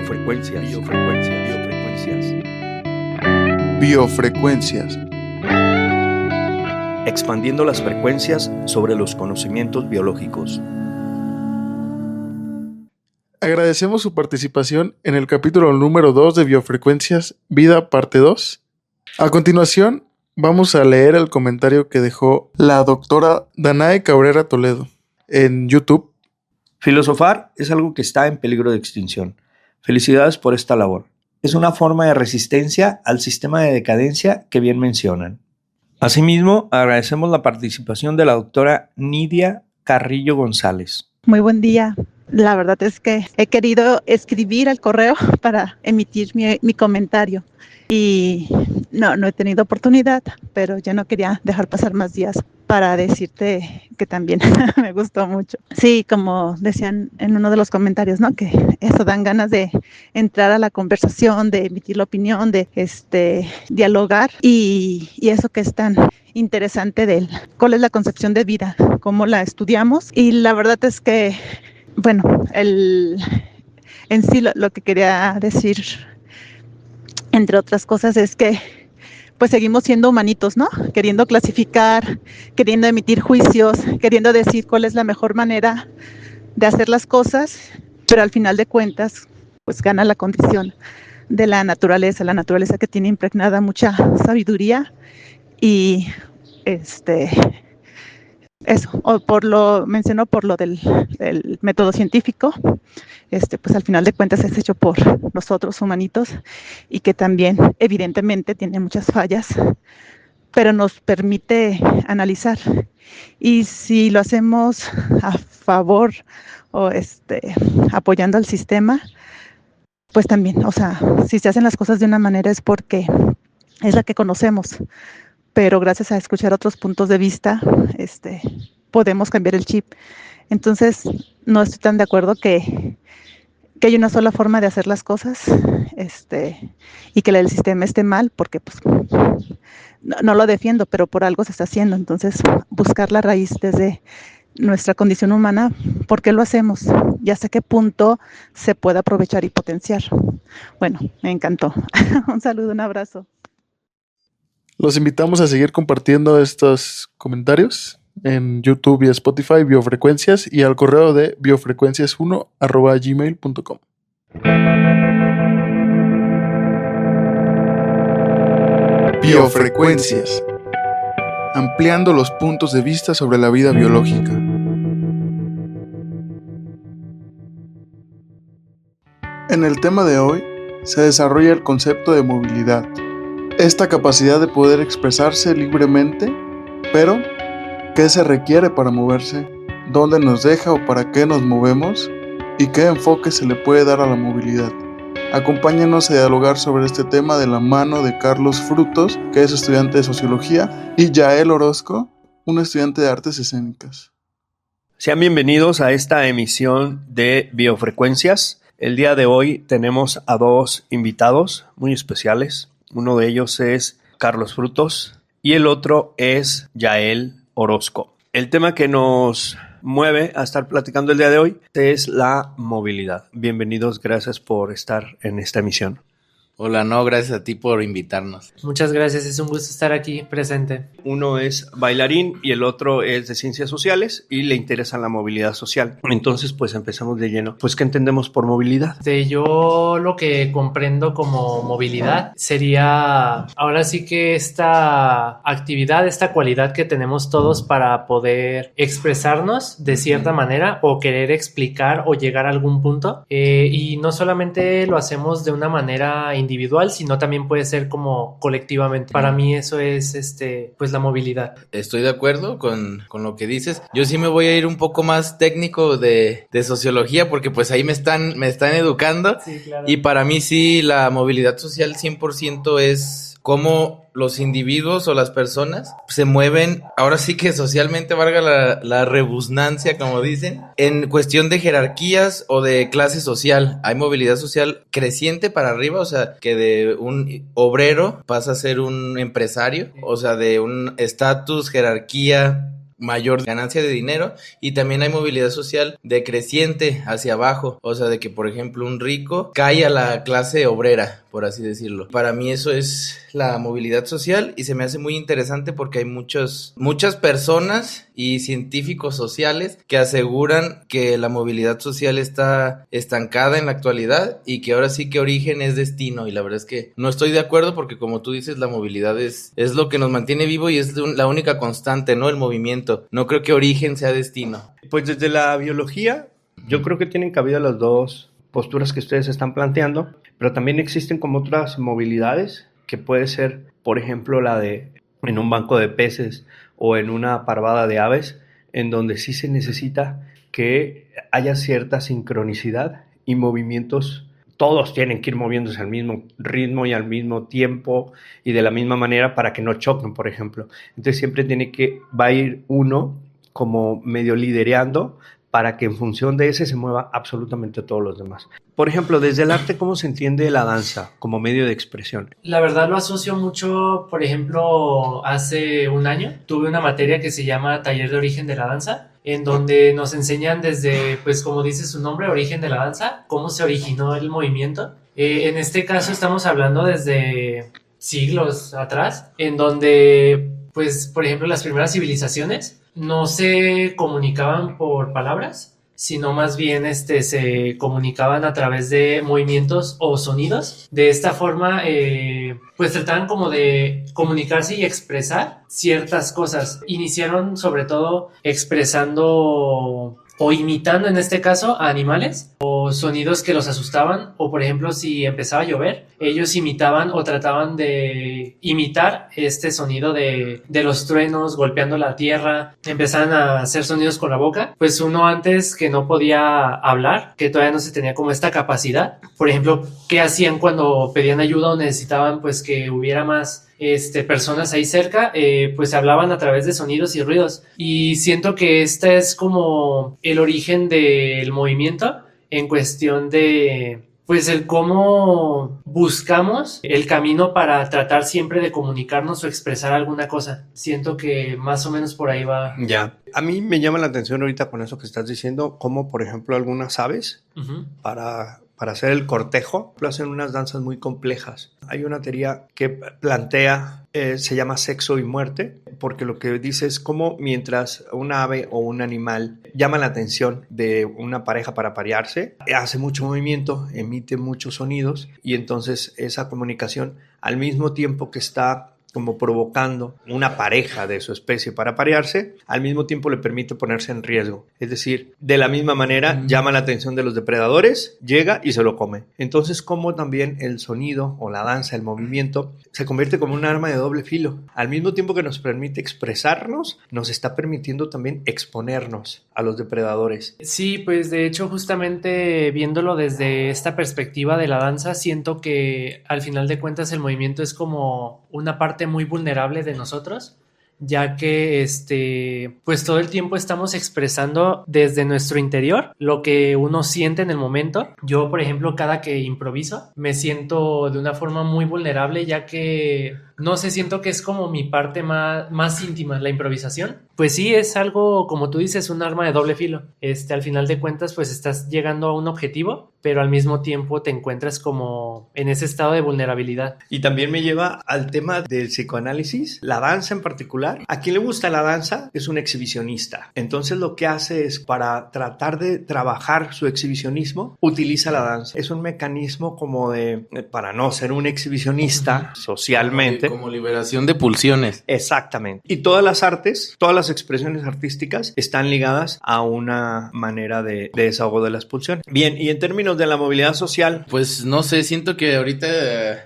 Biofrecuencias. Biofrecuencias. Expandiendo las frecuencias sobre los conocimientos biológicos. Agradecemos su participación en el capítulo número 2 de Biofrecuencias, Vida, parte 2. A continuación, vamos a leer el comentario que dejó la doctora Danae Cabrera Toledo en YouTube. Filosofar es algo que está en peligro de extinción. Felicidades por esta labor. Es una forma de resistencia al sistema de decadencia que bien mencionan. Asimismo, agradecemos la participación de la doctora Nidia Carrillo González. Muy buen día. La verdad es que he querido escribir al correo para emitir mi comentario y no he tenido oportunidad, pero ya no quería dejar pasar más días para decirte que también me gustó mucho. Sí, como decían en uno de los comentarios, ¿no? Que eso dan ganas de entrar a la conversación, de emitir la opinión, de dialogar y eso que es tan interesante de él. ¿Cuál es la concepción de vida? ¿Cómo la estudiamos? Y la verdad es que, bueno, en sí lo que quería decir, entre otras cosas, es que pues seguimos siendo humanitos, ¿no? Queriendo clasificar, queriendo emitir juicios, queriendo decir cuál es la mejor manera de hacer las cosas, pero al final de cuentas, pues gana la condición de la naturaleza que tiene impregnada mucha sabiduría y eso, mencionó por lo del método científico, pues al final de cuentas es hecho por nosotros humanitos y que también evidentemente tiene muchas fallas, pero nos permite analizar. Y si lo hacemos a favor o apoyando al sistema, pues también, o sea, si se hacen las cosas de una manera es porque es la que conocemos. Pero gracias a escuchar otros puntos de vista, podemos cambiar el chip. Entonces, no estoy tan de acuerdo que hay una sola forma de hacer las cosas, y que el sistema esté mal, porque pues no lo defiendo, pero por algo se está haciendo. Entonces, buscar la raíz desde nuestra condición humana, ¿por qué lo hacemos? Y hasta qué punto se puede aprovechar y potenciar. Bueno, me encantó. Un saludo, un abrazo. Los invitamos a seguir compartiendo estos comentarios en YouTube y Spotify, Biofrecuencias, y al correo de biofrecuencias1@gmail.com. Biofrecuencias. Ampliando los puntos de vista sobre la vida biológica. En el tema de hoy se desarrolla el concepto de movilidad. Esta capacidad de poder expresarse libremente, pero ¿qué se requiere para moverse? ¿Dónde nos deja o para qué nos movemos? ¿Y qué enfoque se le puede dar a la movilidad? Acompáñenos a dialogar sobre este tema de la mano de Carlos Frutos, que es estudiante de Sociología, y Yael Orozco, un estudiante de Artes Escénicas. Sean bienvenidos a esta emisión de Biofrecuencias. El día de hoy tenemos a dos invitados muy especiales. Uno de ellos es Carlos Frutos y el otro es Yael Orozco. El tema que nos mueve a estar platicando el día de hoy es la movilidad. Bienvenidos, gracias por estar en esta emisión. Hola, no, gracias a ti por invitarnos. Muchas gracias, es un gusto estar aquí presente. Uno es bailarín y el otro es de ciencias sociales y le interesa la movilidad social. Entonces, pues empezamos de lleno. Pues, ¿qué entendemos por movilidad? Yo lo que comprendo como movilidad sería ahora sí que esta actividad, esta cualidad que tenemos todos para poder expresarnos de cierta manera o querer explicar o llegar a algún punto. Y no solamente lo hacemos de una manera individual, sino también puede ser como colectivamente. Para mí eso es pues la movilidad. Estoy de acuerdo con lo que dices. Yo sí me voy a ir un poco más técnico de sociología, porque pues ahí me están educando. Sí, claro. Y para mí sí, la movilidad social 100% es cómo los individuos o las personas se mueven, ahora sí que socialmente, valga la rebusnancia, como dicen, en cuestión de jerarquías o de clase social. Hay movilidad social creciente para arriba, o sea, que de un obrero pasa a ser un empresario, o sea, de un estatus, jerarquía mayor ganancia de dinero, y también hay movilidad social decreciente hacia abajo, o sea, de que por ejemplo un rico cae a la clase obrera, por así decirlo. Para mí eso es la movilidad social y se me hace muy interesante porque hay muchas personas y científicos sociales que aseguran que la movilidad social está estancada en la actualidad y que ahora sí que origen es destino, y la verdad es que no estoy de acuerdo porque, como tú dices, la movilidad es lo que nos mantiene vivo y es la única constante, ¿no? El movimiento. No creo que origen sea destino. Pues desde la biología, yo creo que tienen cabida las dos posturas que ustedes están planteando, pero también existen como otras movilidades que puede ser, por ejemplo, la de en un banco de peces o en una parvada de aves, en donde sí se necesita que haya cierta sincronicidad y movimientos. Todos tienen que ir moviéndose al mismo ritmo y al mismo tiempo y de la misma manera para que no choquen, por ejemplo. Entonces siempre va a ir uno como medio lidereando para que en función de ese se mueva absolutamente todos los demás. Por ejemplo, desde el arte, ¿cómo se entiende la danza como medio de expresión? La verdad lo asocio mucho, por ejemplo, hace un año tuve una materia que se llama Taller de Origen de la Danza, en donde nos enseñan desde, pues como dice su nombre, origen de la danza, cómo se originó el movimiento. En este caso estamos hablando desde siglos atrás, en donde, pues, por ejemplo, las primeras civilizaciones no se comunicaban por palabras, sino más bien se comunicaban a través de movimientos o sonidos. De esta forma, pues trataban como de comunicarse y expresar ciertas cosas. Iniciaron sobre todo expresando o imitando, en este caso, a animales o sonidos que los asustaban, o por ejemplo si empezaba a llover, ellos imitaban o trataban de imitar este sonido de los truenos golpeando la tierra, empezaban a hacer sonidos con la boca. Pues uno antes, que no podía hablar, que todavía no se tenía como esta capacidad, por ejemplo, ¿qué hacían cuando pedían ayuda o necesitaban pues que hubiera más personas ahí cerca? Pues hablaban a través de sonidos y ruidos, y siento que este es como el origen del movimiento en cuestión de pues el cómo buscamos el camino para tratar siempre de comunicarnos o expresar alguna cosa. Siento que más o menos por ahí va. Ya. A mí me llama la atención ahorita con eso que estás diciendo, como por ejemplo algunas aves para hacer el cortejo, lo hacen unas danzas muy complejas. Hay una teoría que plantea, se llama sexo y muerte, porque lo que dice es cómo mientras un ave o un animal llama la atención de una pareja para aparearse, hace mucho movimiento, emite muchos sonidos, y entonces esa comunicación, al mismo tiempo que está como provocando una pareja de su especie para aparearse, al mismo tiempo le permite ponerse en riesgo. Es decir, de la misma manera llama la atención de los depredadores, llega y se lo come. Entonces, como también el sonido o la danza, el movimiento, se convierte como un arma de doble filo. Al mismo tiempo que nos permite expresarnos, nos está permitiendo también exponernos a los depredadores. Sí, pues de hecho, justamente viéndolo desde esta perspectiva de la danza, siento que al final de cuentas el movimiento es como una parte muy vulnerable de nosotros, ya que pues todo el tiempo estamos expresando desde nuestro interior lo que uno siente en el momento. Yo, por ejemplo, cada que improviso me siento de una forma muy vulnerable, ya que no sé, siento que es como mi parte más íntima, la improvisación. Pues sí, es algo, como tú dices, un arma de doble filo. Al final de cuentas, pues estás llegando a un objetivo, pero al mismo tiempo te encuentras como en ese estado de vulnerabilidad. Y también me lleva al tema del psicoanálisis, la danza en particular. A quien le gusta la danza es un exhibicionista. Entonces lo que hace es, para tratar de trabajar su exhibicionismo, utiliza la danza. Es un mecanismo como para no ser un exhibicionista socialmente. Como liberación de pulsiones. Exactamente. Y todas las artes, todas las expresiones artísticas están ligadas a una manera de desahogo de las pulsiones. Bien, y en términos de la movilidad social, pues no sé, siento que ahorita,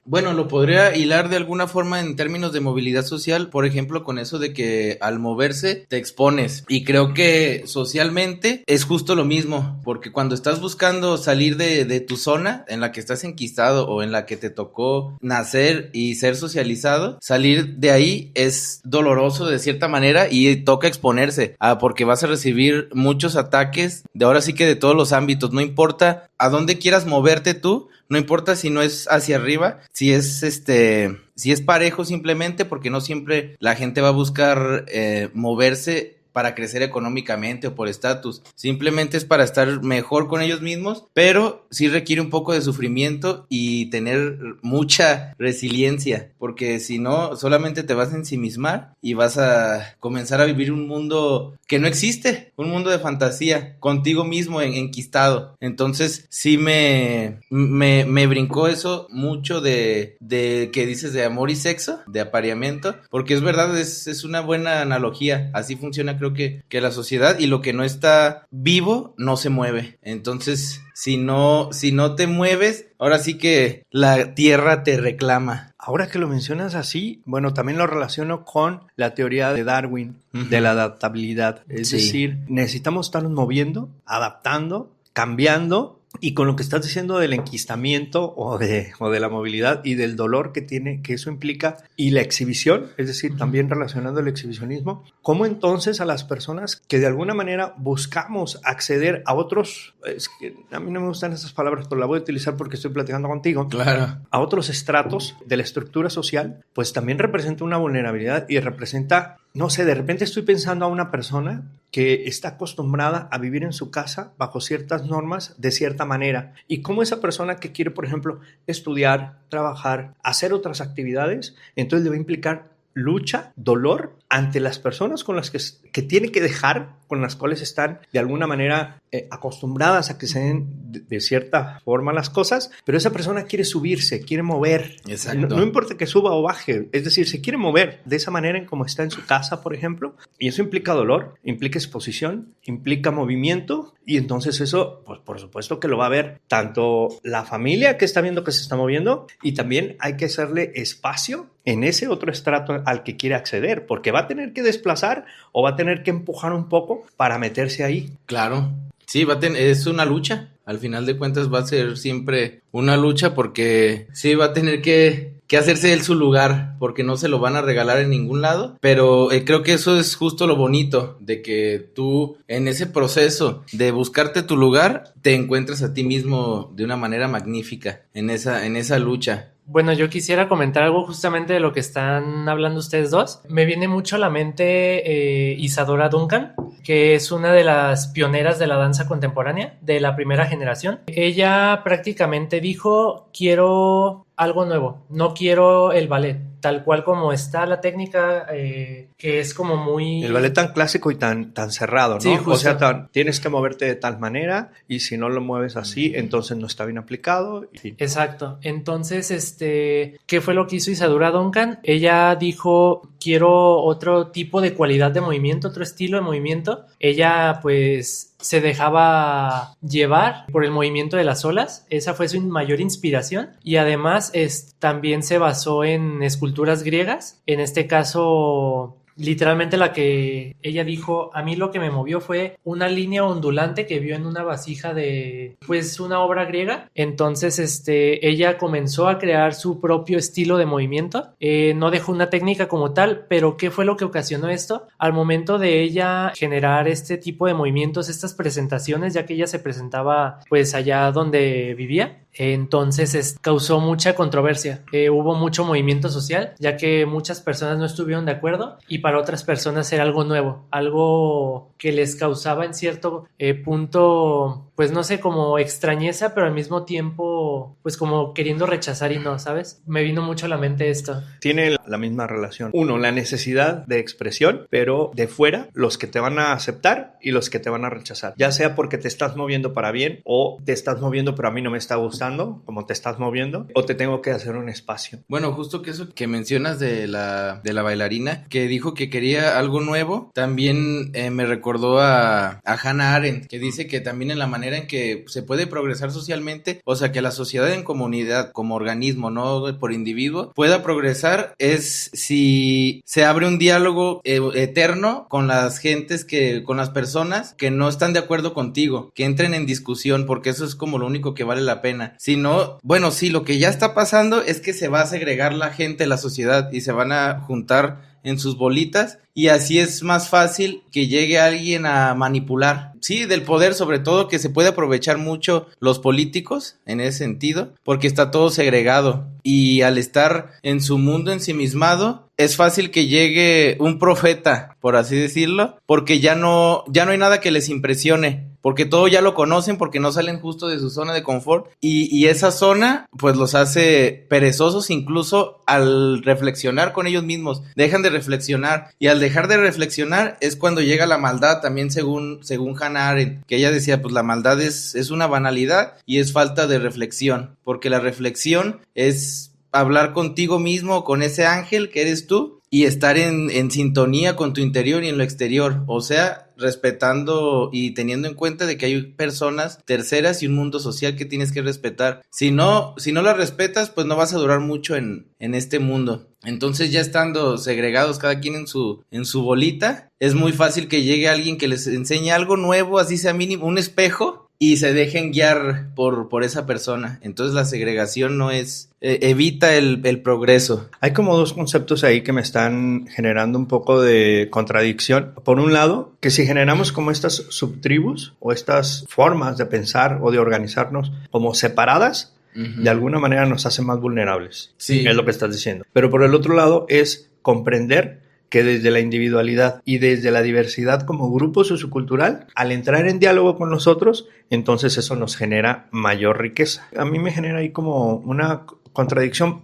bueno, lo podría hilar de alguna forma en términos de movilidad social, por ejemplo, con eso de que al moverse te expones. Y creo que socialmente es justo lo mismo, porque cuando estás buscando salir de tu zona en la que estás enquistado o en la que te tocó nacer y ser socializado, salir de ahí es doloroso de cierta manera y toca exponerse, porque vas a recibir muchos ataques de ahora sí que de todos los ámbitos. No importa a dónde quieras moverte tú, no importa si no es hacia arriba, si es parejo simplemente, porque no siempre la gente va a buscar moverse para crecer económicamente o por estatus, simplemente es para estar mejor con ellos mismos, pero sí requiere un poco de sufrimiento y tener mucha resiliencia, porque si no, solamente te vas a ensimismar y vas a comenzar a vivir un mundo que no existe, un mundo de fantasía, contigo mismo enquistado. Entonces sí me brincó eso mucho de que dices de amor y sexo, de apareamiento, porque es verdad, es una buena analogía, así funciona creo que la sociedad, y lo que no está vivo no se mueve. Entonces si no te mueves, ahora sí que la tierra te reclama. Ahora que lo mencionas así, bueno, también lo relaciono con la teoría de Darwin, de la adaptabilidad. Es decir, necesitamos estarnos moviendo, adaptando, cambiando, y con lo que estás diciendo del enquistamiento o de la movilidad y del dolor que eso implica, y la exhibición, es decir, también relacionando el exhibicionismo, ¿cómo entonces a las personas que de alguna manera buscamos acceder a otros, es que a mí no me gustan esas palabras, pero la voy a utilizar porque estoy platicando contigo, claro, a otros estratos de la estructura social, pues también representa una vulnerabilidad y representa, no sé, de repente estoy pensando a una persona que está acostumbrada a vivir en su casa bajo ciertas normas de cierta manera, y como esa persona que quiere, por ejemplo, estudiar, trabajar, hacer otras actividades, entonces le va a implicar lucha, dolor ante las personas con las que tiene que dejar, con las cuales están de alguna manera acostumbradas a que se den de cierta forma las cosas, pero esa persona quiere subirse, quiere mover. Exacto. No importa que suba o baje, es decir, se quiere mover de esa manera en como está en su casa, por ejemplo, y eso implica dolor, implica exposición, implica movimiento, y entonces eso, pues por supuesto que lo va a ver tanto la familia que está viendo que se está moviendo, y también hay que hacerle espacio en ese otro estrato al que quiere acceder, porque va a tener que desplazar o va a tener que empujar un poco para meterse ahí. Claro, sí, es una lucha. Al final de cuentas va a ser siempre una lucha, porque sí va a tener que hacerse él su lugar, porque no se lo van a regalar en ningún lado, pero creo que eso es justo lo bonito, de que tú en ese proceso de buscarte tu lugar, te encuentras a ti mismo de una manera magnífica en esa lucha. Bueno, yo quisiera comentar algo justamente de lo que están hablando ustedes dos. Me viene mucho a la mente Isadora Duncan, que es una de las pioneras de la danza contemporánea, de la primera generación. Ella prácticamente dijo, quiero algo nuevo, no quiero el ballet, tal cual como está la técnica, que es como muy... El ballet tan clásico y tan cerrado, ¿no? Sí, justo. O sea, tienes que moverte de tal manera, y si no lo mueves así, entonces no está bien aplicado. Y... Exacto. Entonces, ¿qué fue lo que hizo Isadora Duncan? Ella dijo, quiero otro tipo de cualidad de movimiento, otro estilo de movimiento. Ella, pues, se dejaba llevar por el movimiento de las olas. Esa fue su mayor inspiración, y además también se basó en esculturas griegas. En este caso, literalmente la que ella dijo, a mí lo que me movió fue una línea ondulante que vio en una vasija de, pues, una obra griega. Entonces, ella comenzó a crear su propio estilo de movimiento. No dejó una técnica como tal, pero ¿qué fue lo que ocasionó esto? Al momento de ella generar este tipo de movimientos, estas presentaciones, ya que ella se presentaba, pues, allá donde vivía, entonces causó mucha controversia. Hubo mucho movimiento social, ya que muchas personas no estuvieron de acuerdo, y para otras personas era algo nuevo, algo que les causaba en cierto punto, pues no sé, como extrañeza, pero al mismo tiempo, pues como queriendo rechazar y no, ¿sabes? Me vino mucho a la mente esto. Tiene la misma relación. Uno, la necesidad de expresión, pero de fuera, los que te van a aceptar y los que te van a rechazar. Ya sea porque te estás moviendo para bien, o te estás moviendo pero a mí no me está gustando como te estás moviendo, o te tengo que hacer un espacio. Bueno, justo que eso que mencionas de la bailarina, que dijo que quería algo nuevo, también me recordó a Hannah Arendt, que dice que también en la manera en que se puede progresar socialmente, o sea, que la sociedad en comunidad, como organismo, no por individuo, pueda progresar, es si se abre un diálogo eterno con las gentes, con las personas que no están de acuerdo contigo, que entren en discusión, porque eso es como lo único que vale la pena. Si no, bueno, sí, lo que ya está pasando es que se va a segregar la gente, la sociedad, y se van a juntar en sus bolitas, y así es más fácil que llegue alguien a manipular. Sí, del poder, sobre todo, que se puede aprovechar mucho los políticos en ese sentido, porque está todo segregado y al estar en su mundo ensimismado, es fácil que llegue un profeta, por así decirlo, porque ya no hay nada que les impresione, porque todo ya lo conocen, porque no salen justo de su zona de confort, y esa zona pues los hace perezosos incluso al reflexionar con ellos mismos, dejan de reflexionar, y al dejar de reflexionar es cuando llega la maldad, también según Hannah Arendt, que ella decía, pues la maldad es una banalidad y es falta de reflexión, porque la reflexión es hablar contigo mismo, con ese ángel que eres tú, y estar en sintonía con tu interior y en lo exterior, o sea, respetando y teniendo en cuenta de que hay personas terceras y un mundo social que tienes que respetar. Si no las respetas, pues no vas a durar mucho en este mundo. Entonces, ya estando segregados cada quien en su bolita, es muy fácil que llegue alguien que les enseñe algo nuevo, así sea mínimo, un espejo, y se dejen guiar por esa persona. Entonces la segregación no es, evita el progreso. Hay como dos conceptos ahí que me están generando un poco de contradicción. Por un lado, que si generamos como estas subtribus o estas formas de pensar o de organizarnos como separadas, de alguna manera nos hace más vulnerables. Sí. Es lo que estás diciendo. Pero por el otro lado es comprender que desde la individualidad y desde la diversidad como grupo sociocultural, al entrar en diálogo con nosotros, entonces eso nos genera mayor riqueza. A mí me genera ahí como una contradicción.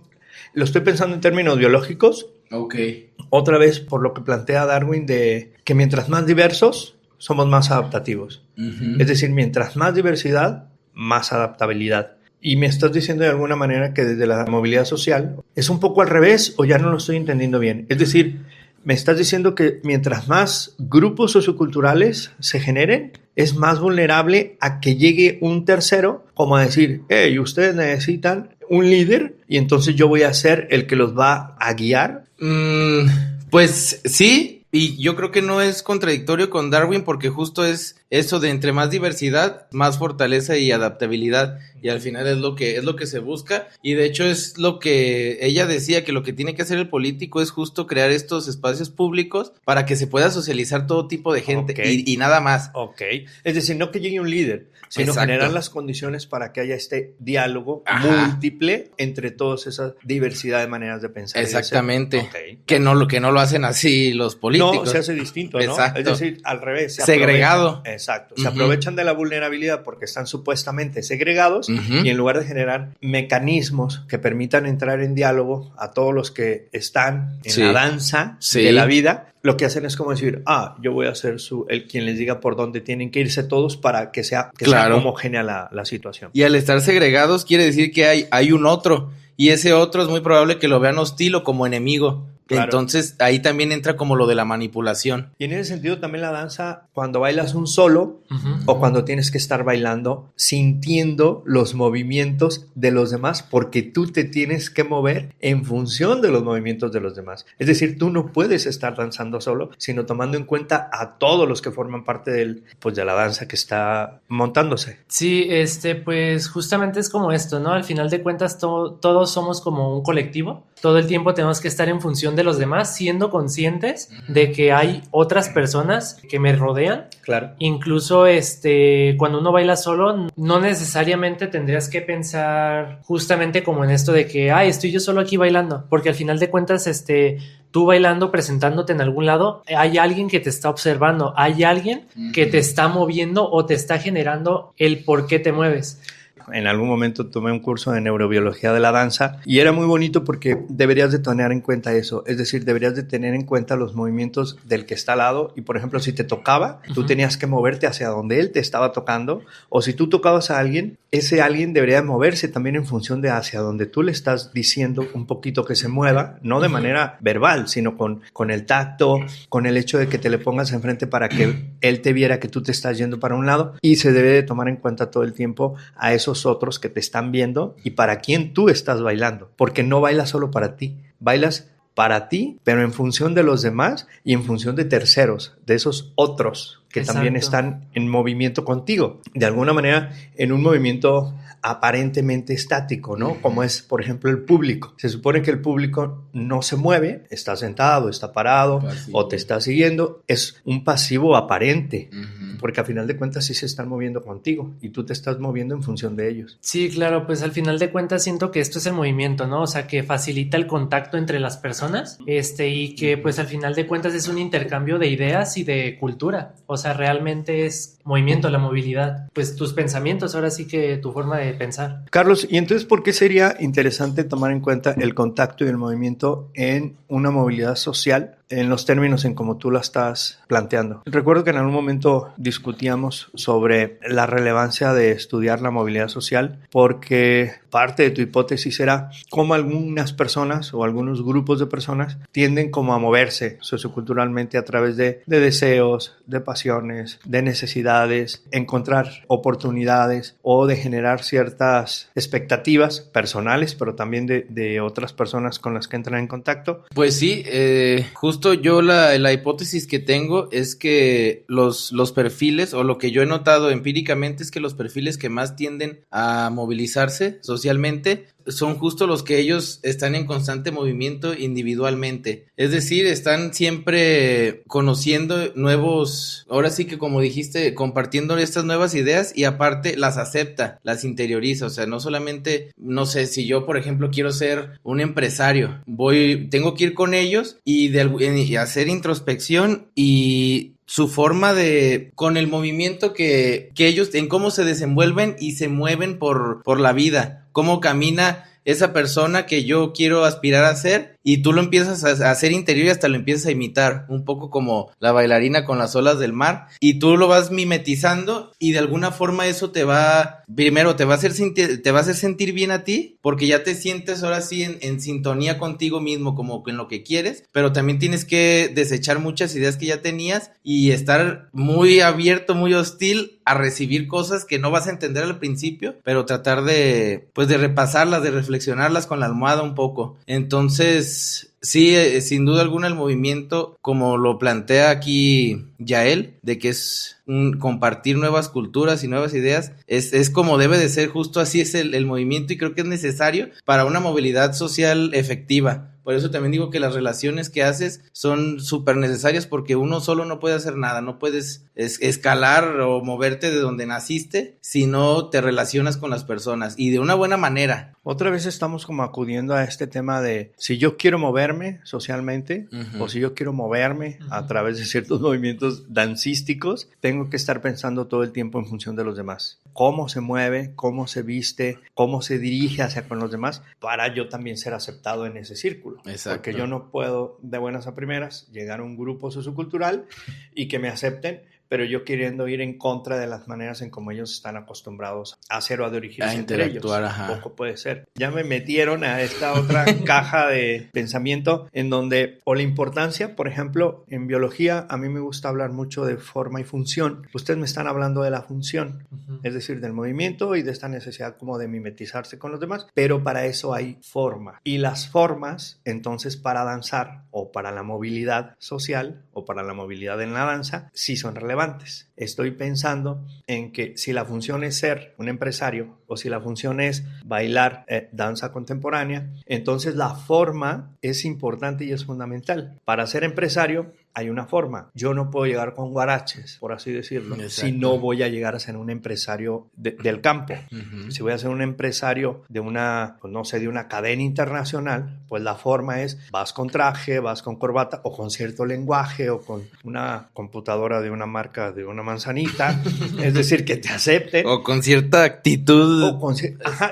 Lo estoy pensando en términos biológicos. Ok. Otra vez por lo que plantea Darwin de que mientras más diversos, somos más adaptativos. Es decir, mientras más diversidad, más adaptabilidad. Y me estás diciendo de alguna manera que desde la movilidad social es un poco al revés, o ya no lo estoy entendiendo bien. Es decir, me estás diciendo que mientras más grupos socioculturales se generen, es más vulnerable a que llegue un tercero, como a decir, hey, ustedes necesitan un líder y entonces yo voy a ser el que los va a guiar. Pues sí. Y yo creo que no es contradictorio con Darwin porque justo es eso de entre más diversidad, más fortaleza y adaptabilidad, y al final es lo que se busca, y de hecho es lo que ella decía, que lo que tiene que hacer el político es justo crear estos espacios públicos para que se pueda socializar todo tipo de gente. Okay. y nada más. Ok, es decir, no que llegue un líder, sino Exacto. generar las condiciones para que haya este diálogo múltiple entre todas esas diversidad de maneras de pensar. Exactamente. Okay. Que no lo hacen así los políticos. No, se hace distinto, ¿no? Exacto. Es decir, al revés. Segregado. Exacto. Se aprovechan de la vulnerabilidad porque están supuestamente segregados y en lugar de generar mecanismos que permitan entrar en diálogo a todos los que están en la danza de la vida, lo que hacen es como decir, yo voy a ser el quien les diga por dónde tienen que irse todos para que sea homogénea la situación. Y al estar segregados quiere decir que hay un otro, y ese otro es muy probable que lo vean hostil o como enemigo. Claro. Entonces ahí también entra como lo de la manipulación. Y en ese sentido también la danza, cuando bailas un solo o cuando tienes que estar bailando, sintiendo los movimientos de los demás, porque tú te tienes que mover en función de los movimientos de los demás. Es decir, tú no puedes estar danzando solo, sino tomando en cuenta a todos los que forman parte de la danza que está montándose. Sí, pues justamente es como esto, ¿no? Al final de cuentas todos somos como un colectivo. Todo el tiempo tenemos que estar en función de los demás, siendo conscientes de que hay otras personas que me rodean. Claro. Incluso cuando uno baila solo, no necesariamente tendrías que pensar justamente como en esto de que, estoy yo solo aquí bailando, porque al final de cuentas, tú bailando, presentándote en algún lado, hay alguien que te está observando, hay alguien que te está moviendo o te está generando el por qué te mueves. En algún momento tomé un curso de neurobiología de la danza y era muy bonito porque deberías de tener en cuenta eso, es decir, deberías de tener en cuenta los movimientos del que está al lado y, por ejemplo, si te tocaba, tú tenías que moverte hacia donde él te estaba tocando, o si tú tocabas a alguien, ese alguien debería moverse también en función de hacia donde tú le estás diciendo un poquito que se mueva, no de manera verbal, sino con el tacto, con el hecho de que te le pongas enfrente para que él te viera que tú te estás yendo para un lado, y se debe de tomar en cuenta todo el tiempo a esos otros que te están viendo y para quién tú estás bailando, porque no bailas solo para ti, bailas para ti, pero en función de los demás y en función de terceros, de esos otros. que Exacto. también están en movimiento contigo, de alguna manera en un movimiento aparentemente estático, ¿no? Como es, por ejemplo, el público. Se supone que el público no se mueve, está sentado, está parado Pasivo. o te está siguiendo. Es un pasivo aparente, Ujú. porque a final de cuentas sí se están moviendo contigo y tú te estás moviendo en función de ellos. Sí, claro, pues al final de cuentas siento que esto es el movimiento, ¿no? O sea, que facilita el contacto entre las personas, y que pues al final de cuentas es un intercambio de ideas y de cultura. O sea, realmente es movimiento, la movilidad. Pues tus pensamientos, ahora sí que tu forma de pensar. Carlos, ¿y entonces por qué sería interesante tomar en cuenta el contacto y el movimiento en una movilidad social en los términos en como tú la estás planteando? Recuerdo que en algún momento discutíamos sobre la relevancia de estudiar la movilidad social, porque parte de tu hipótesis era cómo algunas personas o algunos grupos de personas tienden como a moverse socioculturalmente a través de deseos, de pasiones, de necesidades, encontrar oportunidades o de generar ciertas expectativas personales, pero también de otras personas con las que entran en contacto. Pues sí, justo yo la hipótesis que tengo es que los perfiles, o lo que yo he notado empíricamente, es que los perfiles que más tienden a movilizarse socialmente son justo los que ellos están en constante movimiento individualmente. Es decir, están siempre conociendo nuevos, ahora sí que como dijiste, compartiendo estas nuevas ideas y aparte las acepta, las interioriza. O sea, no solamente, no sé, si yo por ejemplo quiero ser un empresario, tengo que ir con ellos y hacer introspección y su forma con el movimiento que ellos, en cómo se desenvuelven y se mueven por la vida, cómo camina esa persona que yo quiero aspirar a ser, y tú lo empiezas a hacer interior y hasta lo empiezas a imitar, un poco como la bailarina con las olas del mar, y tú lo vas mimetizando y de alguna forma eso primero te va a hacer sentir bien a ti, porque ya te sientes ahora sí en sintonía contigo mismo, como en lo que quieres, pero también tienes que desechar muchas ideas que ya tenías y estar muy abierto, muy hostil a recibir cosas que no vas a entender al principio, pero tratar de repasarlas, de reflexionarlas con la almohada un poco. Entonces, sí, sin duda alguna el movimiento, como lo plantea aquí Yael, de que es compartir nuevas culturas y nuevas ideas, es como debe de ser, justo así es el movimiento, y creo que es necesario para una movilidad social efectiva. Por eso también digo que las relaciones que haces son súper necesarias, porque uno solo no puede hacer nada, no puedes escalar o moverte de donde naciste si no te relacionas con las personas y de una buena manera. Otra vez estamos como acudiendo a este tema de si yo quiero moverme socialmente, Uh-huh. o si yo quiero moverme a través de ciertos movimientos dancísticos, tengo que estar pensando todo el tiempo en función de los demás. Cómo se mueve, cómo se viste, cómo se dirige hacia con los demás, para yo también ser aceptado en ese círculo. Exacto. Porque yo no puedo de buenas a primeras llegar a un grupo sociocultural y que me acepten, pero yo queriendo ir en contra de las maneras en como ellos están acostumbrados a hacer o a dirigirse entre ellos. Ajá. Poco puede ser. Ya me metieron a esta otra caja de pensamiento en donde, o la importancia, por ejemplo, en biología, a mí me gusta hablar mucho de forma y función. Ustedes me están hablando de la función, es decir, del movimiento y de esta necesidad como de mimetizarse con los demás, pero para eso hay forma. Y las formas, entonces, para danzar o para la movilidad social o para la movilidad en la danza, sí son relevantes. Estoy pensando en que si la función es ser un empresario o si la función es bailar danza contemporánea, entonces la forma es importante y es fundamental. Para ser empresario hay una forma. Yo no puedo llegar con guaraches, por así decirlo, Exacto. si no voy a llegar a ser un empresario del campo. Uh-huh. Si voy a ser un empresario de una, pues no sé, de una cadena internacional, pues la forma es vas con traje, vas con corbata o con cierto lenguaje o con una computadora de una marca de una manzanita, es decir, que te acepten. O con cierta actitud. O con,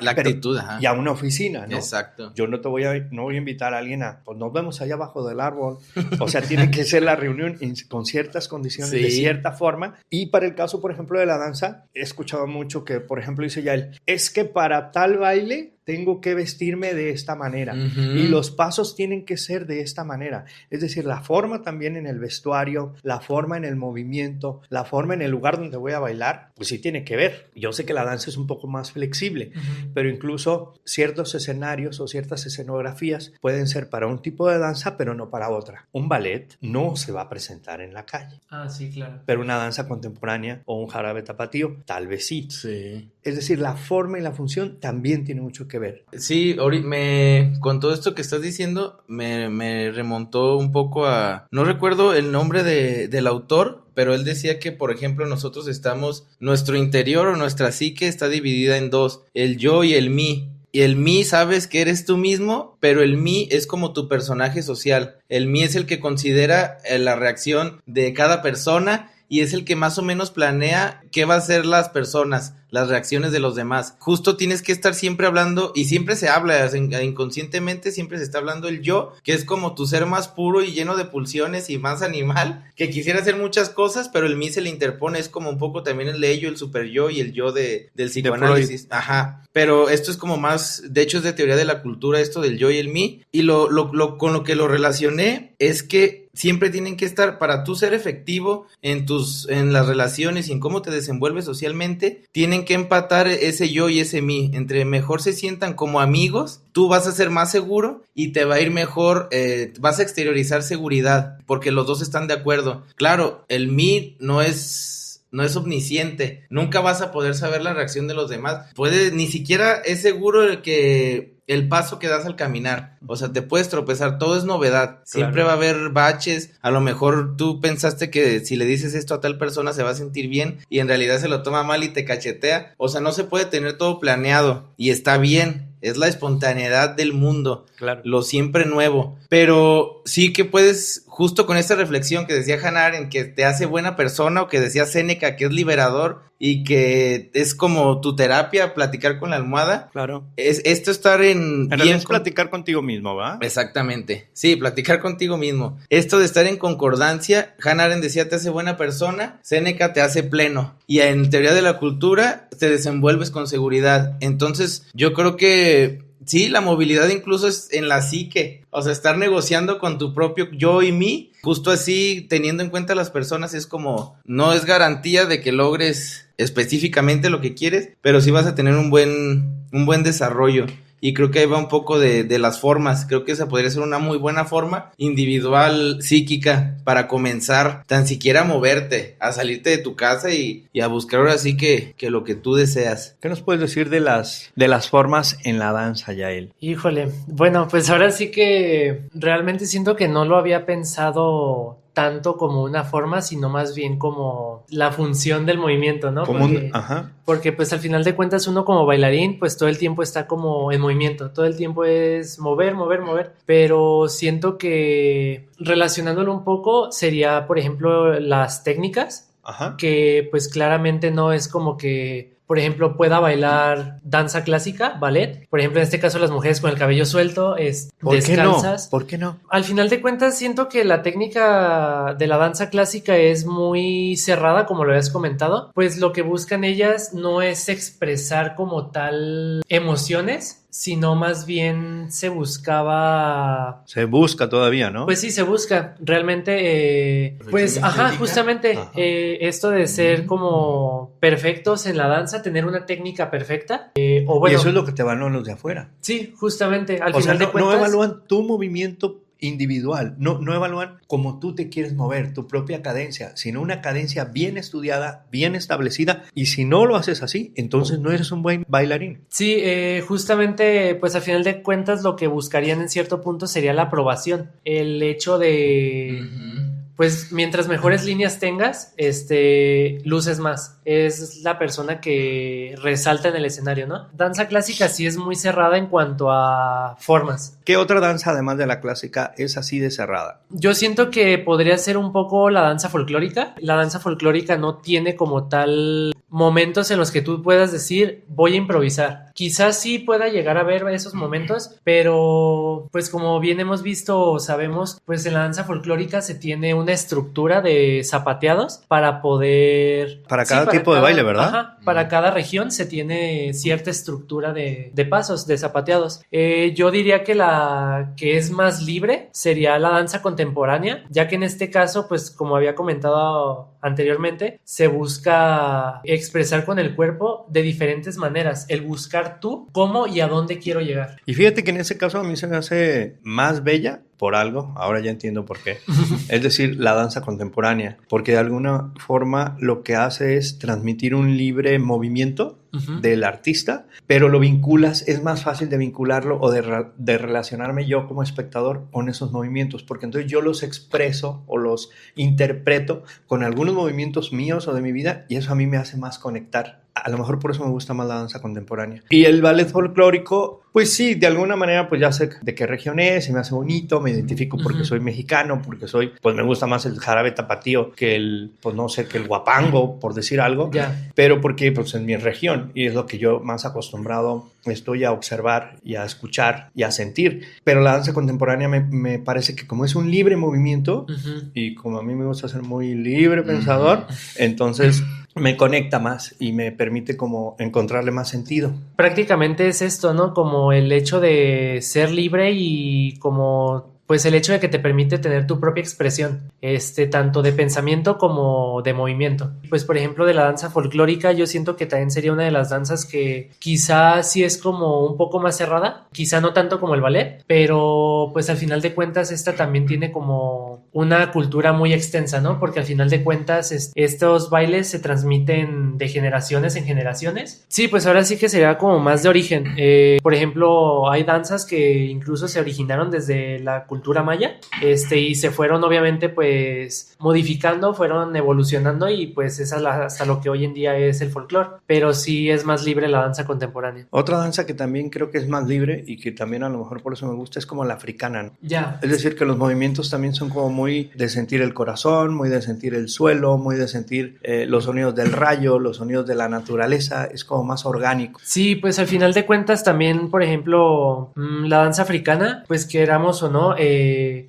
la actitud, ajá. Y a una oficina, ¿no? Exacto. Yo no voy a invitar a alguien pues nos vemos allá abajo del árbol. O sea, tiene que ser la reunión con ciertas condiciones, sí, de cierta forma. Y para el caso, por ejemplo, de la danza, he escuchado mucho que, por ejemplo, dice Yael, es que para tal baile tengo que vestirme de esta manera Ujú. y los pasos tienen que ser de esta manera. Es decir, la forma también en el vestuario, la forma en el movimiento, la forma en el lugar donde voy a bailar, pues sí tiene que ver. Yo sé que la danza es un poco más flexible, pero incluso ciertos escenarios o ciertas escenografías pueden ser para un tipo de danza, pero no para otra. Un ballet no se va a presentar en la calle, Ah, sí, claro. pero una danza contemporánea o un jarabe tapatío, tal vez sí. Sí. Es decir, la forma y la función también tiene mucho que ver. Sí, con todo esto que estás diciendo, me remontó un poco a... No recuerdo el nombre del autor, pero él decía que, por ejemplo, nuestro interior o nuestra psique está dividida en dos, el yo y el mí. Y el mí sabes que eres tú mismo, pero el mí es como tu personaje social. El mí es el que considera la reacción de cada persona y es el que más o menos planea qué va a hacer las personas, las reacciones de los demás. Justo tienes que estar siempre hablando, y siempre se habla, inconscientemente siempre se está hablando el yo, que es como tu ser más puro y lleno de pulsiones y más animal, que quisiera hacer muchas cosas, pero el mí se le interpone, es como un poco también el ello, el super yo y el yo del psicoanálisis. Ajá, pero esto es como más, de hecho es de teoría de la cultura esto del yo y el mí, y con lo que lo relacioné es que siempre tienen que estar, para tú ser efectivo en las relaciones y en cómo te desenvuelves socialmente, tienen que empatar ese yo y ese mí. Entre mejor se sientan como amigos, tú vas a ser más seguro y te va a ir mejor, vas a exteriorizar seguridad, porque los dos están de acuerdo. Claro, el mí no es omnisciente, nunca vas a poder saber la reacción de los demás, ni siquiera es seguro el paso que das al caminar, o sea, te puedes tropezar, todo es novedad, siempre va a haber baches, a lo mejor tú pensaste que si le dices esto a tal persona se va a sentir bien y en realidad se lo toma mal y te cachetea, o sea, no se puede tener todo planeado y está bien, es la espontaneidad del mundo, Claro. lo siempre nuevo, pero sí que puedes, justo con esta reflexión que decía Hannah Arendt, que te hace buena persona, o que decía Séneca, que es liberador y que es como tu terapia, platicar con la almohada. Claro. Es esto estar en realidad es platicar contigo mismo, ¿va? Exactamente, sí, platicar contigo mismo. Esto de estar en concordancia, Hannah Arendt decía te hace buena persona, Séneca te hace pleno. Y en teoría de la cultura te desenvuelves con seguridad. Entonces, yo creo que sí, la movilidad incluso es en la psique, o sea, estar negociando con tu propio yo y mí, justo así, teniendo en cuenta a las personas, es como, no es garantía de que logres específicamente lo que quieres, pero sí vas a tener un buen desarrollo. Y creo que ahí va un poco de las formas. Creo que esa podría ser una muy buena forma individual, psíquica, para comenzar tan siquiera a moverte, a salirte de tu casa y a buscar ahora sí que lo que tú deseas. ¿Qué nos puedes decir de las formas en la danza, Yael? Híjole, bueno, pues ahora sí que realmente siento que no lo había pensado tanto como una forma, sino más bien como la función del movimiento, ¿no? Porque pues al final de cuentas uno como bailarín pues todo el tiempo está como en movimiento, todo el tiempo es mover, pero siento que relacionándolo un poco sería, por ejemplo, las técnicas, que pues claramente no es como que, por ejemplo, pueda bailar danza clásica, ballet. Por ejemplo, en este caso las mujeres con el cabello suelto, descalzas. ¿Por qué no? Al final de cuentas siento que la técnica de la danza clásica es muy cerrada, como lo habías comentado. Pues lo que buscan ellas no es expresar como tal emociones, sino más bien se busca todavía, ¿no? Pues sí, se busca realmente, pues, justamente esto de ser como perfectos en la danza, tener una técnica perfecta, o bueno. Y eso es lo que te evalúan los de afuera. Sí, justamente, al final de cuentas. No evalúan tu movimiento individual, no evalúan cómo tú te quieres mover, tu propia cadencia, sino una cadencia bien estudiada, bien establecida, y si no lo haces así, entonces no eres un buen bailarín. Sí, justamente, pues al final de cuentas lo que buscarían en cierto punto sería la aprobación, el hecho de... Pues mientras mejores líneas tengas, luces más. Es la persona que resalta en el escenario, ¿no? Danza clásica sí es muy cerrada en cuanto a formas. ¿Qué otra danza, además de la clásica, es así de cerrada? Yo siento que podría ser un poco la danza folclórica. La danza folclórica no tiene como tal momentos en los que tú puedas decir, voy a improvisar. Quizás sí pueda llegar a ver esos momentos, pero pues como bien hemos visto o sabemos, pues en la danza folclórica se tiene una estructura de zapateados para poder... Para cada tipo de baile, ¿verdad? Ajá, para cada región se tiene cierta estructura de pasos, de zapateados. Yo diría que la que es más libre sería la danza contemporánea, ya que en este caso, pues como había comentado anteriormente, se busca expresar con el cuerpo de diferentes maneras, el buscar tú cómo y a dónde quiero llegar. Y fíjate que en ese caso a mí se me hace más bella por algo, ahora ya entiendo por qué, es decir, la danza contemporánea, porque de alguna forma lo que hace es transmitir un libre movimiento del artista, pero lo vinculas, es más fácil de vincularlo o de relacionarme yo como espectador con esos movimientos, porque entonces yo los expreso o los interpreto con algunos movimientos míos o de mi vida y eso a mí me hace más conectar. A lo mejor por eso me gusta más la danza contemporánea. Y el ballet folclórico, pues sí, de alguna manera pues ya sé de qué región es, se me hace bonito, me identifico porque soy mexicano, porque pues me gusta más el jarabe tapatío que el, pues no sé, que el guapango, por decir algo, pero porque pues en mi región y es lo que yo más acostumbrado estoy a observar y a escuchar y a sentir. Pero la danza contemporánea me parece que como es un libre movimiento y como a mí me gusta ser muy libre pensador, entonces me conecta más y me permite como encontrarle más sentido. Prácticamente es esto, ¿no? Como el hecho de ser libre y como pues el hecho de que te permite tener tu propia expresión, tanto de pensamiento como de movimiento. Pues por ejemplo de la danza folclórica yo siento que también sería una de las danzas que quizás sí es como un poco más cerrada, quizá no tanto como el ballet, pero pues al final de cuentas esta también tiene como una cultura muy extensa, ¿no? Porque al final de cuentas estos bailes se transmiten de generaciones en generaciones. Sí, pues ahora sí que sería como más de origen. Por ejemplo, hay danzas que incluso se originaron desde la cultura maya, y se fueron obviamente pues modificando, fueron evolucionando y pues esa es hasta lo que hoy en día es el folclore, pero sí es más libre la danza contemporánea. Otra danza que también creo que es más libre y que también a lo mejor por eso me gusta es como la africana, ¿no? Ya. Es decir, que los movimientos también son como muy de sentir el corazón, muy de sentir el suelo, muy de sentir los sonidos del rayo, los sonidos de la naturaleza, es como más orgánico. Sí, pues al final de cuentas también, por ejemplo, la danza africana, pues queramos o no,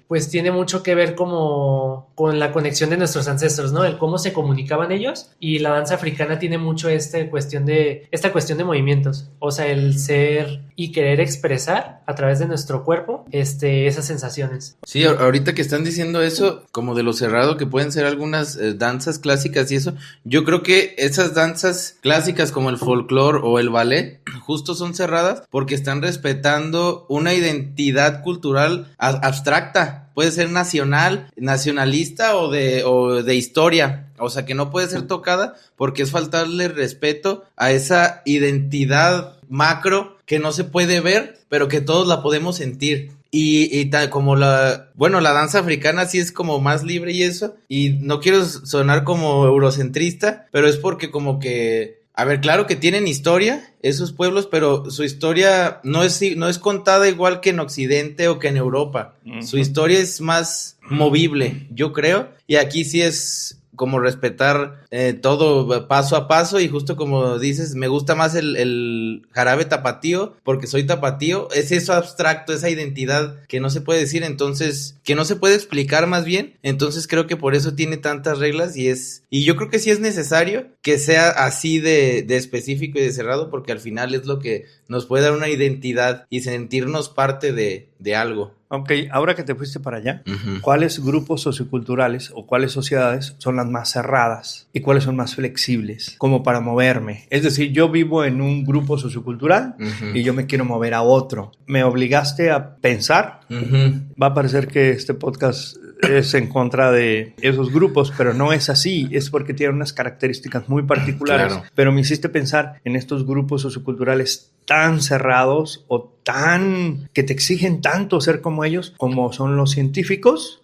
pues tiene mucho que ver como con la conexión de nuestros ancestros, ¿no? El cómo se comunicaban ellos, y la danza africana tiene mucho esta cuestión de movimientos, o sea, el ser y querer expresar a través de nuestro cuerpo esas sensaciones. Sí, ahorita que están diciendo eso, como de lo cerrado que pueden ser algunas danzas clásicas y eso, yo creo que esas danzas clásicas como el folclore o el ballet justo son cerradas porque están respetando una identidad cultural abstracta, puede ser nacional, nacionalista o de historia, o sea que no puede ser tocada porque es faltarle respeto a esa identidad macro que no se puede ver, pero que todos la podemos sentir. Y como la danza africana sí es como más libre y eso, y no quiero sonar como eurocentrista, pero es porque como que, a ver, claro que tienen historia esos pueblos, pero su historia no es contada igual que en Occidente o que en Europa. Su historia es más movible, yo creo, y aquí sí es como respetar todo paso a paso, y justo como dices, me gusta más el jarabe tapatío porque soy tapatío, es eso abstracto, esa identidad que no se puede decir, entonces, que no se puede explicar más bien, entonces creo que por eso tiene tantas reglas y yo creo que sí es necesario que sea así de específico y de cerrado, porque al final es lo que nos puede dar una identidad y sentirnos parte de algo. Ok, ahora que te fuiste para allá, ¿cuáles grupos socioculturales o cuáles sociedades son las más cerradas y cuáles son más flexibles como para moverme? Es decir, yo vivo en un grupo sociocultural y yo me quiero mover a otro. Me obligaste a pensar. Va a parecer que este podcast es en contra de esos grupos, pero no es así, es porque tienen unas características muy particulares, pero me hiciste pensar en estos grupos socioculturales tan cerrados o que te exigen tanto ser como ellos, como son los científicos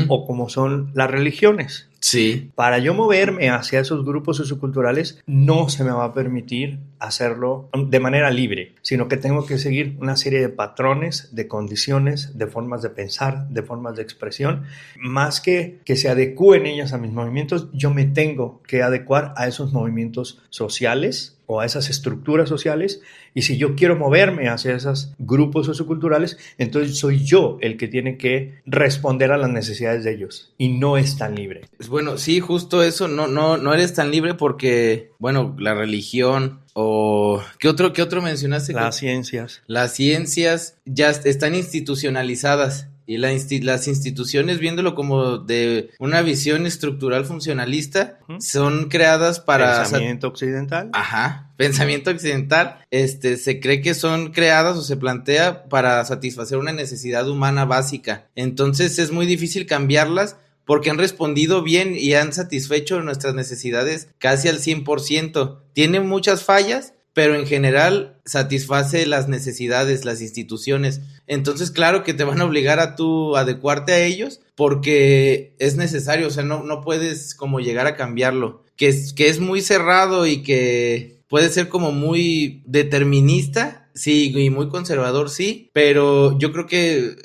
o como son las religiones. Sí. Para yo moverme hacia esos grupos socioculturales, no se me va a permitir hacerlo de manera libre, sino que tengo que seguir una serie de patrones, de condiciones, de formas de pensar, de formas de expresión, más que se adecúen ellas a mis movimientos. Yo me tengo que adecuar a esos movimientos sociales o a esas estructuras sociales, y si yo quiero moverme hacia esos grupos socioculturales, entonces soy yo el que tiene que responder a las necesidades de ellos, y no es tan libre. Bueno, sí, justo eso, no eres tan libre porque, bueno, la religión o... ¿Qué otro mencionaste? Las ciencias. Las ciencias ya están institucionalizadas. Y las instituciones, viéndolo como de una visión estructural funcionalista, son creadas para... Pensamiento occidental. Ajá, pensamiento occidental. Se cree que son creadas o se plantea para satisfacer una necesidad humana básica. Entonces es muy difícil cambiarlas porque han respondido bien y han satisfecho nuestras necesidades casi al 100%. Tienen muchas fallas, pero en general satisface las necesidades, las instituciones. Entonces, claro que te van a obligar a tú adecuarte a ellos porque es necesario, o sea, no puedes como llegar a cambiarlo. Que es muy cerrado y que puede ser como muy determinista, sí, y muy conservador, sí, pero yo creo que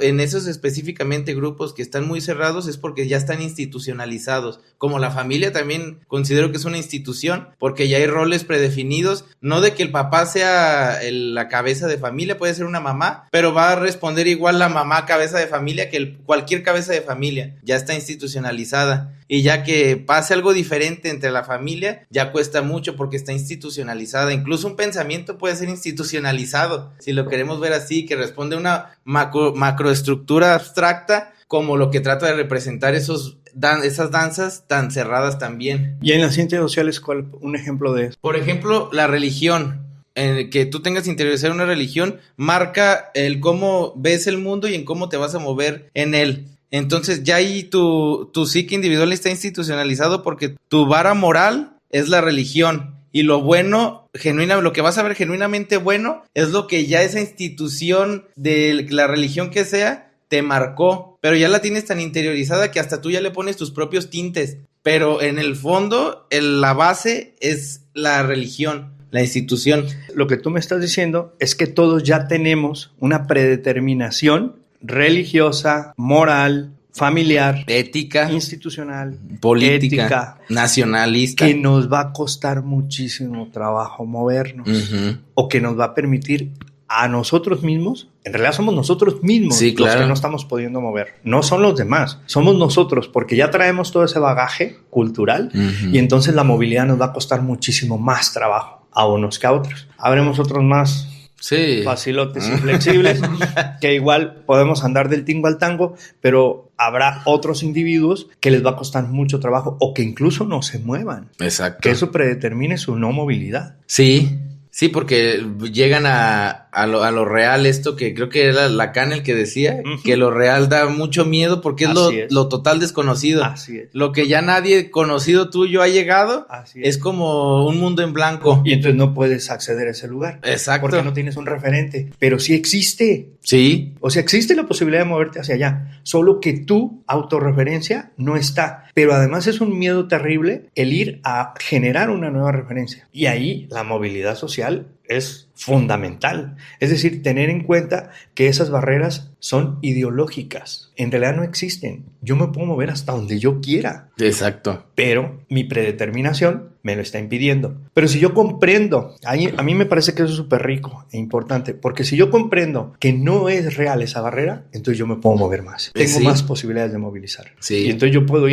en esos específicamente grupos que están muy cerrados es porque ya están institucionalizados. Como la familia también considero que es una institución porque ya hay roles predefinidos, no de que el papá sea la cabeza de familia, puede ser una mamá, pero va a responder igual la mamá cabeza de familia que cualquier cabeza de familia, ya está institucionalizada. Y ya que pase algo diferente entre la familia, ya cuesta mucho porque está institucionalizada. Incluso un pensamiento puede ser institucionalizado, si lo queremos ver así, que responde a una macroestructura abstracta, como lo que trata de representar esas danzas tan cerradas también. ¿Y en las ciencias sociales cuál un ejemplo de eso? Por ejemplo, la religión. Que tú tengas interiorizar una religión marca el cómo ves el mundo y en cómo te vas a mover en él. Entonces ya ahí tu psique individual está institucionalizado porque tu vara moral es la religión y lo bueno, lo que vas a ver genuinamente bueno es lo que ya esa institución de la religión que sea te marcó, pero ya la tienes tan interiorizada que hasta tú ya le pones tus propios tintes, pero en el fondo la base es la religión, la institución. Lo que tú me estás diciendo es que todos ya tenemos una predeterminación religiosa, moral, familiar, ética, institucional, política, ética, nacionalista, que nos va a costar muchísimo trabajo movernos, o que nos va a permitir a nosotros mismos, en realidad somos nosotros mismos, sí, claro, los que no estamos pudiendo mover, no son los demás, somos nosotros, porque ya traemos todo ese bagaje cultural y entonces la movilidad nos va a costar muchísimo más trabajo a unos que a otros. Habremos otros más facilotes y flexibles, que igual podemos andar del tingo al tango, pero habrá otros individuos que les va a costar mucho trabajo o que incluso no se muevan. Exacto. Que eso predetermine su no movilidad. Sí, porque llegan a lo real, esto que creo que era Lacan el que decía, que lo real da mucho miedo porque es lo total desconocido. Así es. Lo que ya nadie conocido tuyo ha llegado, es como un mundo en blanco. Y entonces no puedes acceder a ese lugar. Exacto. Porque no tienes un referente, pero sí existe. Sí. O sea, existe la posibilidad de moverte hacia allá, solo que tu autorreferencia no está. Pero además es un miedo terrible el ir a generar una nueva referencia. Y ahí la movilidad social es fundamental. Es decir, tener en cuenta que esas barreras son ideológicas. En realidad no existen. Yo me puedo mover hasta donde yo quiera. Exacto. Pero mi predeterminación me lo está impidiendo. Pero si yo comprendo, a mí me parece que eso es súper rico e importante, porque si yo comprendo que no es real esa barrera, entonces yo me puedo mover más. Tengo más posibilidades de movilizar. Sí. Y entonces yo puedo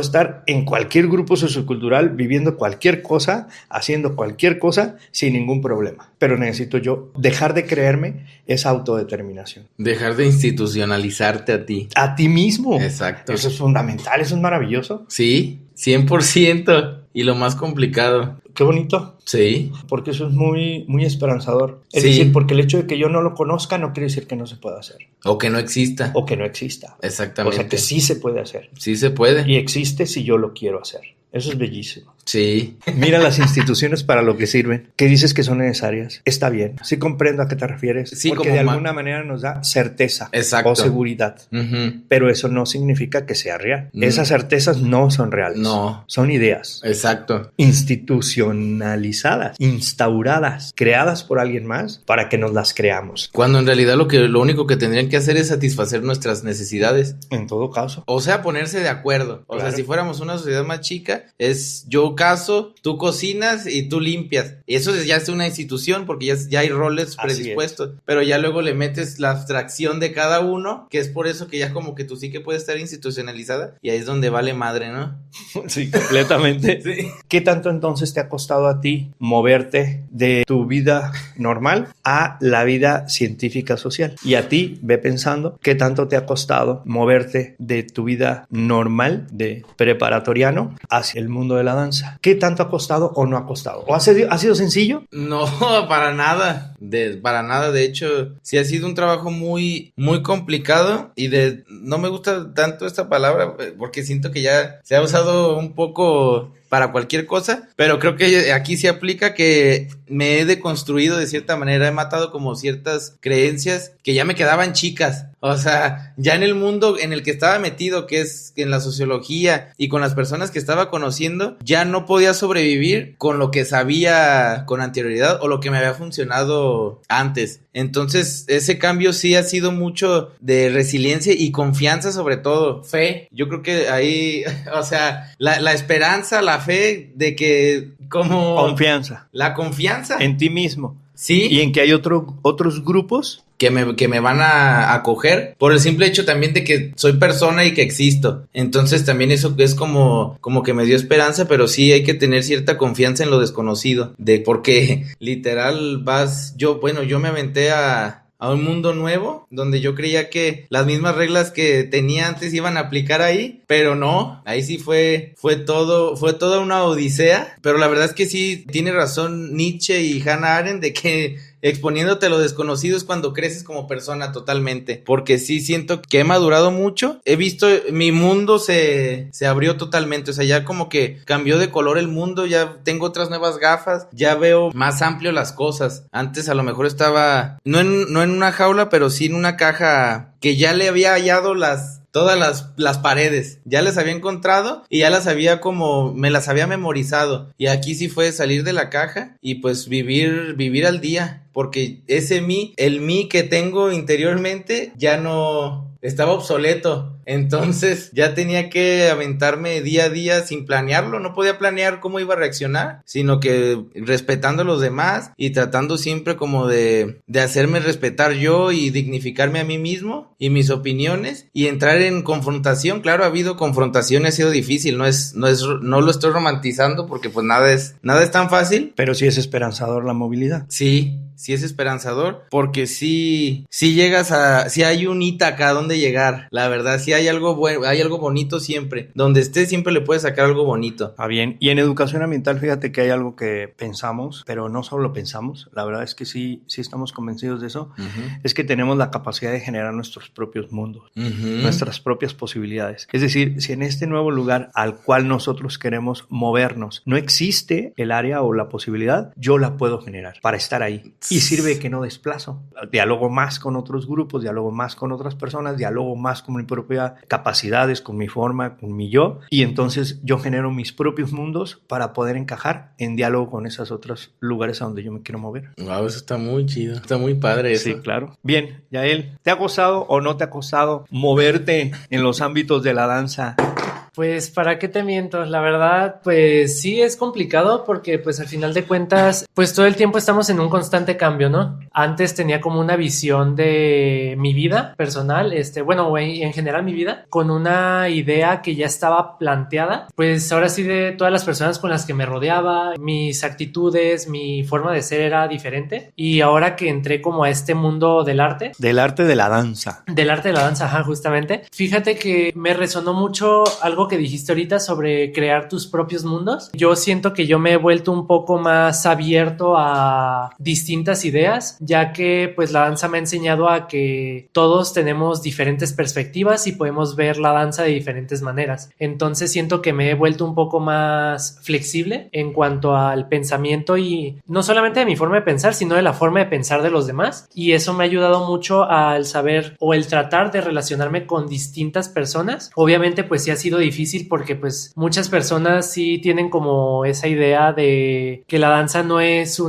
estar en cualquier grupo sociocultural, viviendo cualquier cosa, haciendo cualquier cosa, sin ningún problema. Pero necesito yo dejar de creerme esa autodeterminación. Dejar de institucionalizarte a ti. A ti mismo. Exacto. Eso es fundamental, eso es maravilloso. Sí, 100%. Y lo más complicado. Qué bonito. Sí. Porque eso es muy, muy esperanzador. Es decir, porque el hecho de que yo no lo conozca no quiere decir que no se pueda hacer. O que no exista. O que no exista. Exactamente. O sea, que sí se puede hacer. Sí se puede. Y existe si yo lo quiero hacer. Eso es bellísimo. Sí. Mira las instituciones para lo que sirven, que dices que son necesarias. Está bien. Sí comprendo a qué te refieres. Sí, porque como de alguna manera nos da certeza. Exacto. O seguridad. Uh-huh. Pero eso no significa que sea real. Mm. Esas certezas no son reales. No. Son ideas. Exacto. Institucionalizadas, instauradas, creadas por alguien más para que nos las creamos. Cuando en realidad lo único que tendrían que hacer es satisfacer nuestras necesidades. En todo caso. O sea, ponerse de acuerdo. O Claro. sea, si fuéramos una sociedad más chica, es yo caso, tú cocinas y tú limpias. Y eso ya es una institución porque ya hay roles Así predispuestos. Pero ya luego le metes la abstracción de cada uno, que es por eso que ya como que tu psique puede estar institucionalizada. Y ahí es donde vale madre, ¿no? Sí, completamente. Sí. ¿Qué tanto entonces te ha costado a ti moverte de tu vida normal a la vida científica social? Y a ti, ve pensando, ¿qué tanto te ha costado moverte de tu vida normal, de preparatoriano, hacia el mundo de la danza? ¿Qué tanto ha costado o no ha costado? ¿O ha sido sencillo? No, para nada. Para nada. De hecho, sí ha sido un trabajo muy, muy complicado y no me gusta tanto esta palabra porque siento que ya se ha usado un poco para cualquier cosa, pero creo que aquí se aplica que me he deconstruido de cierta manera, he matado como ciertas creencias que ya me quedaban chicas. O sea, ya en el mundo en el que estaba metido, que es en la sociología y con las personas que estaba conociendo, ya no podía sobrevivir con lo que sabía con anterioridad o lo que me había funcionado antes. Entonces, ese cambio sí ha sido mucho de resiliencia y confianza, sobre todo, fe. Yo creo que ahí, o sea, la esperanza, la fe de que como... Confianza. La confianza. En ti mismo. Sí. Y en que hay otros grupos que me van a acoger por el simple hecho también de que soy persona y que existo. Entonces también eso es como que me dio esperanza, pero sí hay que tener cierta confianza en lo desconocido, porque literal yo me aventé a un mundo nuevo, donde yo creía que las mismas reglas que tenía antes iban a aplicar ahí, pero no, ahí sí fue toda una odisea, pero la verdad es que sí, tiene razón Nietzsche y Hannah Arendt de que exponiéndote a lo desconocido es cuando creces como persona totalmente, porque sí siento que he madurado mucho, he visto, mi mundo se abrió totalmente, o sea, ya como que cambió de color el mundo, ya tengo otras nuevas gafas, ya veo más amplio las cosas. Antes a lo mejor estaba, no en una jaula, pero sí en una caja que ya le había hallado todas las paredes, ya las había encontrado y ya me las había memorizado, y aquí sí fue salir de la caja y pues vivir al día, porque el mí que tengo interiormente ya no estaba obsoleto, entonces ya tenía que aventarme día a día sin planearlo, no podía planear cómo iba a reaccionar, sino que respetando a los demás y tratando siempre como de hacerme respetar yo y dignificarme a mí mismo y mis opiniones y entrar en confrontación. Claro, ha habido confrontación, ha sido difícil, no lo estoy romantizando porque pues nada es tan fácil. Pero sí es esperanzador la movilidad. Sí es esperanzador, porque sí hay un Ítaca a donde llegar, la verdad, sí hay algo bueno, hay algo bonito siempre, donde estés siempre le puedes sacar algo bonito. Ah, bien, y en educación ambiental fíjate que hay algo que pensamos, pero no solo lo pensamos, la verdad es que sí estamos convencidos de eso, es que tenemos la capacidad de generar nuestros propios mundos, nuestras propias posibilidades, es decir, si en este nuevo lugar al cual nosotros queremos movernos no existe el área o la posibilidad, yo la puedo generar para estar ahí. Y sirve que no desplazo. Diálogo más con otros grupos, diálogo más con otras personas, diálogo más con mi propia capacidades, con mi forma, con mi yo. Y entonces yo genero mis propios mundos para poder encajar en diálogo con esos otros lugares a donde yo me quiero mover. Wow, eso está muy chido. Está muy padre eso. Sí, claro. Bien, Yael, ¿te ha costado o no te ha costado moverte en los ámbitos de la danza? Pues, ¿para qué te miento? La verdad, pues sí es complicado porque pues al final de cuentas, pues todo el tiempo estamos en un constante cambio, ¿no? Antes tenía como una visión de mi vida personal, bueno, en general mi vida, con una idea que ya estaba planteada, pues ahora sí de todas las personas con las que me rodeaba, mis actitudes, mi forma de ser era diferente, y ahora que entré como a este mundo del arte. Del arte de la danza. Del arte de la danza, ajá, justamente. Fíjate que me resonó mucho algo algo que dijiste ahorita sobre crear tus propios mundos. Yo siento que yo me he vuelto un poco más abierto a distintas ideas, ya que pues la danza me ha enseñado a que todos tenemos diferentes perspectivas y podemos ver la danza de diferentes maneras. Entonces siento que me he vuelto un poco más flexible en cuanto al pensamiento, y no solamente de mi forma de pensar, sino de la forma de pensar de los demás, y eso me ha ayudado mucho al saber o el tratar de relacionarme con distintas personas. Obviamente pues sí ha sido difícil porque pues muchas personas sí tienen como esa idea de que la danza no es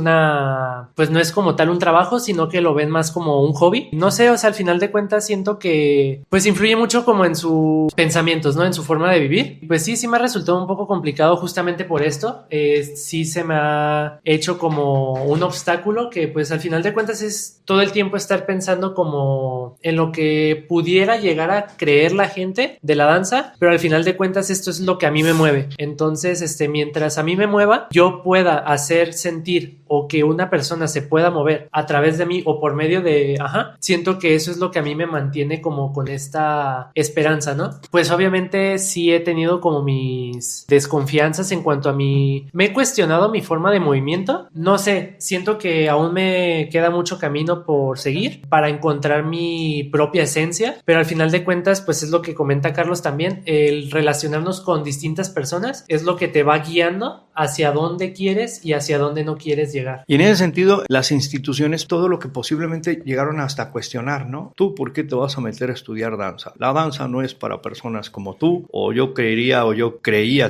pues no es como tal un trabajo, sino que lo ven más como un hobby. No sé, o sea, al final de cuentas siento que pues influye mucho como en sus pensamientos, ¿no? En su forma de vivir. Y pues sí me ha resultado un poco complicado justamente por esto. Sí se me ha hecho como un obstáculo que pues al final de cuentas es todo el tiempo estar pensando como en lo que pudiera llegar a creer la gente de la danza, pero al final de cuentas esto es lo que a mí me mueve. Entonces, mientras a mí me mueva, yo pueda hacer sentir o que una persona se pueda mover a través de mí o por medio de, siento que eso es lo que a mí me mantiene como con esta esperanza, ¿no? Pues obviamente sí he tenido como mis desconfianzas en cuanto a me he cuestionado mi forma de movimiento. No sé, siento que aún me queda mucho camino por seguir para encontrar mi propia esencia, pero al final de cuentas pues es lo que comenta Carlos también, el relacionarnos con distintas personas es lo que te va guiando hacia dónde quieres y hacia dónde no quieres llegar. Y en ese sentido, las instituciones, todo lo que posiblemente llegaron hasta cuestionar, ¿no? ¿Tú por qué te vas a meter a estudiar danza? La danza no es para personas como tú, o yo creía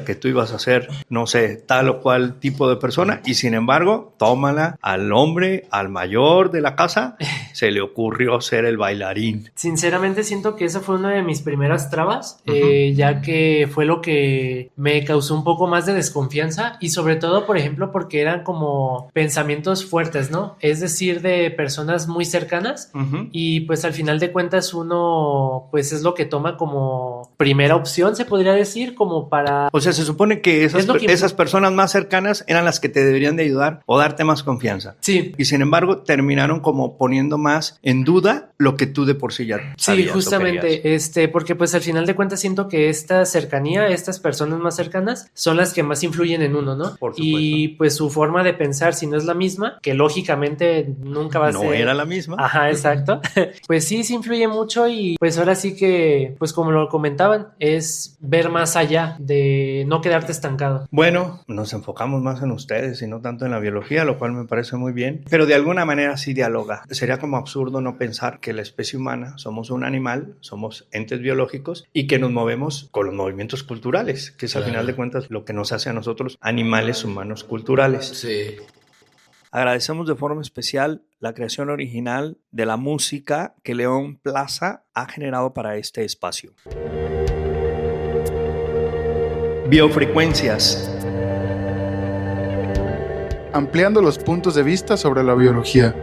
que tú ibas a ser, no sé, tal o cual tipo de persona, y sin embargo, tómala, al hombre, al mayor de la casa, se le ocurrió ser el bailarín. Sinceramente siento que esa fue una de mis primeras trabas, ya que fue lo que me causó un poco más de desconfianza, y sobre todo, por ejemplo, porque eran como pensamientos fuertes, ¿no? Es decir, de personas muy cercanas, y pues al final de cuentas uno pues es lo que toma como primera opción, se podría decir, como para... O sea, se supone que esas personas más cercanas eran las que te deberían de ayudar o darte más confianza. Sí. Y sin embargo, terminaron como poniendo más en duda lo que tú de por sí ya sabías. Sí, justamente, porque pues al final de cuentas siento que esta cercanía, estas personas más cercanas son las que más influyen en uno, ¿no? Por supuesto. Y pues su forma de pensar, si no es la misma, que lógicamente nunca va a ser... No era la misma. Ajá, exacto. Pues sí influye mucho, y pues ahora sí que, pues como lo comentaban, es ver más allá de no quedarte estancado. Bueno, nos enfocamos más en ustedes y no tanto en la biología, lo cual me parece muy bien, pero de alguna manera sí dialoga. Sería como absurdo no pensar que la especie humana somos un animal, somos entes biológicos y que nos movemos con los movimientos culturales, que es al final de cuentas lo que nos hace a nosotros animales humanos culturales. Sí. Agradecemos de forma especial la creación original de la música que León Plaza ha generado para este espacio. Biofrecuencias. Ampliando los puntos de vista sobre la biología.